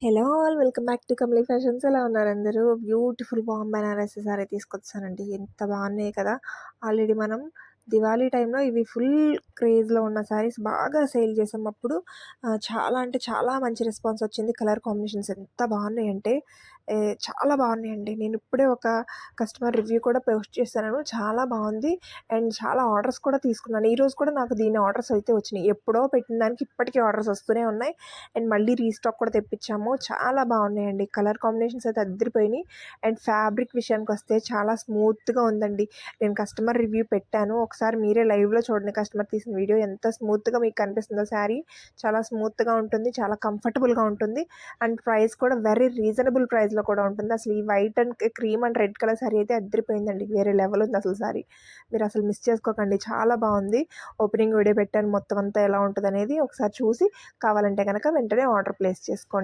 Hello all welcome back to Kamli fashions. ఎలా ఉన్నారు అందరూ? బ్యూటిఫుల్ వామ్ బనారసి సారీ తీసుకొచ్చానండి. ఎంత బాగున్నాయి కదా! ఆల్రెడీ మనం దివాళీ టైంలో ఇవి ఫుల్ క్రేజ్‌లో ఉన్న సారీస్ బాగా సేల్ చేసాం. అప్పుడు చాలా అంటే చాలా మంచి రెస్పాన్స్ వచ్చింది. కలర్ కాంబినేషన్స్ ఎంత బాగున్నాయంటే చాలా బాగున్నాయండి. నేను ఇప్పుడే ఒక కస్టమర్ రివ్యూ కూడా పోస్ట్ చేశాను. చాలా బాగుంది. అండ్ చాలా ఆర్డర్స్ కూడా తీసుకున్నాను. ఈరోజు కూడా నాకు దీని ఆర్డర్స్ అయితే వచ్చినాయి. ఎప్పుడో పెట్టిన దానికి ఇప్పటికి ఆర్డర్స్ వస్తూనే ఉన్నాయి. అండ్ మళ్ళీ రీస్టాక్ కూడా తెప్పించాము. చాలా బాగున్నాయండి. కలర్ కాంబినేషన్స్ అయితే అద్దిరిపోయినాయి. అండ్ ఫ్యాబ్రిక్ విషయానికొస్తే చాలా స్మూత్‌గా ఉందండి. నేను కస్టమర్ రివ్యూ పెట్టాను. ఒకసారి మీరే లైవ్‌లో చూడండి. కస్టమర్ తీసిన వీడియో ఎంత స్మూత్‌గా మీకు కనిపిస్తుందో శారీ. చాలా స్మూత్‌గా ఉంటుంది. చాలా కంఫర్టబుల్‌గా ఉంటుంది. అండ్ ప్రైస్ కూడా వెరీ రీజనబుల్ ప్రైస్‌లో కూడా ఉంటుంది. అసలు ఈ white and cream and red colour sari అయితే అద్దిరిపోయిందండి. వేరే లెవెల్ ఉంది అసలు శారీ. మీరసలు మిస్ చేసుకోకండి. చాలా బాగుంది. ఓపెనింగ్ వీడియో పెట్టాను మొత్తం అంతా ఎలా ఉంటదనేది. ఒకసారి చూసి కావాలంటే గనక వెంటనే ఆర్డర్ ప్లేస్ చేసుకోండి.